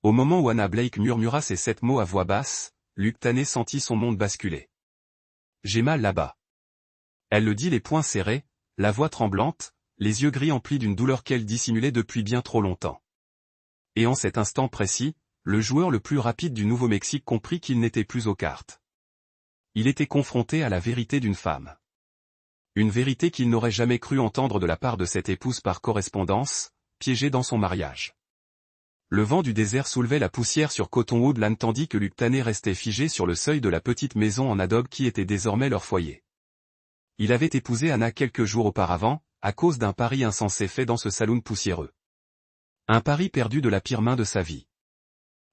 Au moment où Anna Blake murmura ces 7 mots à voix basse, Luc Tanner sentit son monde basculer. J'ai mal là-bas. Elle le dit les poings serrés, la voix tremblante, les yeux gris emplis d'une douleur qu'elle dissimulait depuis bien trop longtemps. Et en cet instant précis, le joueur le plus rapide du Nouveau-Mexique comprit qu'il n'était plus aux cartes. Il était confronté à la vérité d'une femme. Une vérité qu'il n'aurait jamais cru entendre de la part de cette épouse par correspondance, piégée dans son mariage. Le vent du désert soulevait la poussière sur Cottonwood tandis que Luc Tanner restait figé sur le seuil de la petite maison en adobe qui était désormais leur foyer. Il avait épousé Anna quelques jours auparavant, à cause d'un pari insensé fait dans ce saloon poussiéreux. Un pari perdu de la pire main de sa vie.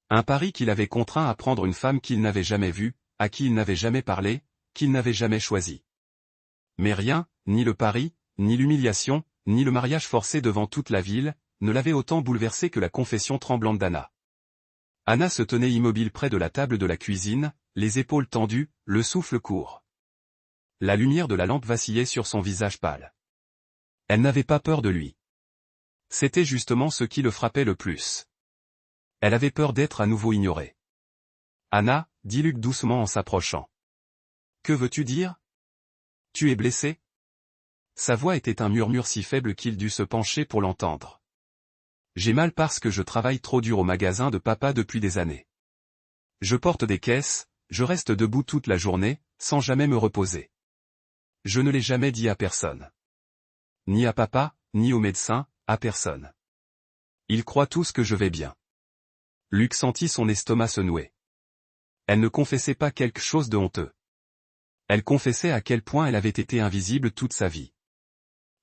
Un pari qui l'avait contraint à prendre une femme qu'il n'avait jamais vue, à qui il n'avait jamais parlé, qu'il n'avait jamais choisie. Mais rien, ni le pari, ni l'humiliation, ni le mariage forcé devant toute la ville, ne l'avait autant bouleversé que la confession tremblante d'Anna. Anna se tenait immobile près de la table de la cuisine, les épaules tendues, le souffle court. La lumière de la lampe vacillait sur son visage pâle. Elle n'avait pas peur de lui. C'était justement ce qui le frappait le plus. Elle avait peur d'être à nouveau ignorée. Anna, dit Luc doucement en s'approchant. Que veux-tu dire? Tu es blessée? Sa voix était un murmure si faible qu'il dut se pencher pour l'entendre. J'ai mal parce que je travaille trop dur au magasin de papa depuis des années. Je porte des caisses, je reste debout toute la journée, sans jamais me reposer. Je ne l'ai jamais dit à personne. Ni à papa, ni au médecin, à personne. Ils croient tous que je vais bien. Luc sentit son estomac se nouer. Elle ne confessait pas quelque chose de honteux. Elle confessait à quel point elle avait été invisible toute sa vie.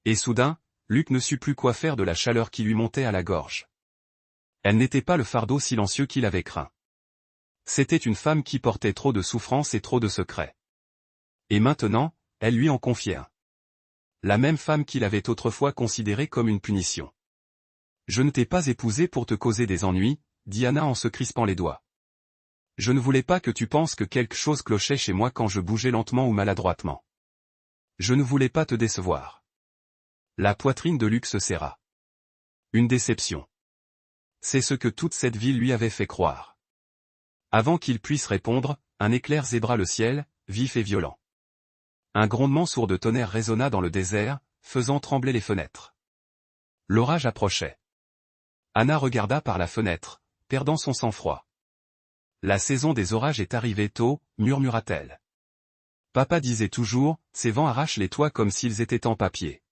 Et soudain, Luc ne sut plus quoi faire de la chaleur qui lui montait à la gorge. Elle n'était pas le fardeau silencieux qu'il avait craint. C'était une femme qui portait trop de souffrances et trop de secrets. Et maintenant, elle lui en confiait un. La même femme qu'il avait autrefois considérée comme une punition. Je ne t'ai pas épousé pour te causer des ennuis, dit Anna en se crispant les doigts. Je ne voulais pas que tu penses que quelque chose clochait chez moi quand je bougeais lentement ou maladroitement. Je ne voulais pas te décevoir. La poitrine de Luc se serra. Une déception. C'est ce que toute cette ville lui avait fait croire. Avant qu'il puisse répondre, un éclair zébra le ciel, vif et violent. Un grondement sourd de tonnerre résonna dans le désert, faisant trembler les fenêtres. L'orage approchait. Anna regarda par la fenêtre, perdant son sang-froid. La saison des orages est arrivée tôt, murmura-t-elle. Papa disait toujours, ces vents arrachent les toits comme s'ils étaient en papier.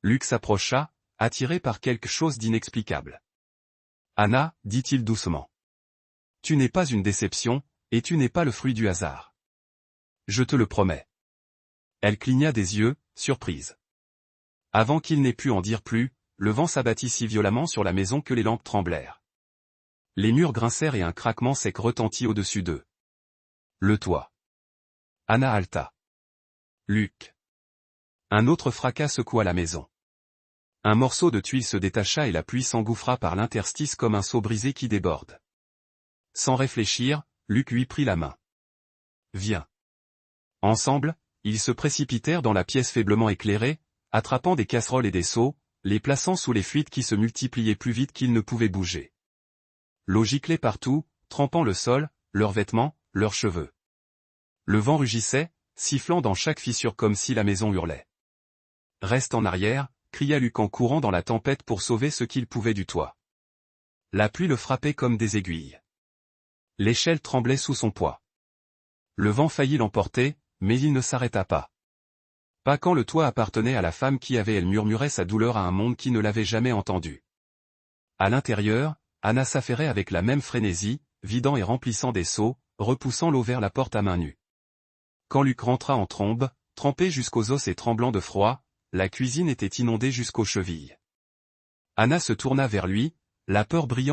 Luc s'approcha, attiré par quelque chose d'inexplicable. Anna, dit-il doucement. Tu n'es pas une déception, et tu n'es pas le fruit du hasard. Je te le promets. Elle cligna des yeux, surprise. Avant qu'il n'ait pu en dire plus, le vent s'abattit si violemment sur la maison que les lampes tremblèrent. Les murs grincèrent et un craquement sec retentit au-dessus d'eux. Le toit. Anna halta. Luc. Un autre fracas secoua la maison. Un morceau de tuile se détacha et la pluie s'engouffra par l'interstice comme un seau brisé qui déborde. Sans réfléchir, Luc lui prit la main. Viens. Ensemble, ils se précipitèrent dans la pièce faiblement éclairée, attrapant des casseroles et des seaux, les plaçant sous les fuites qui se multipliaient plus vite qu'ils ne pouvaient bouger. L'eau giclait partout, trempant le sol, leurs vêtements, leurs cheveux. Le vent rugissait, sifflant dans chaque fissure comme si la maison hurlait. Reste en arrière, cria Luc en courant dans la tempête pour sauver ce qu'il pouvait du toit. La pluie le frappait comme des aiguilles. L'échelle tremblait sous son poids. Le vent faillit l'emporter, mais il ne s'arrêta pas. Pas quand le toit appartenait à la femme qui avait elle murmurait sa douleur à un monde qui ne l'avait jamais entendue. À l'intérieur, Anna s'affairait avec la même frénésie, vidant et remplissant des seaux, repoussant l'eau vers la porte à main nue. Quand Luc rentra en trombe, trempé jusqu'aux os et tremblant de froid, la cuisine était inondée jusqu'aux chevilles. Anna se tourna vers lui, la peur brillant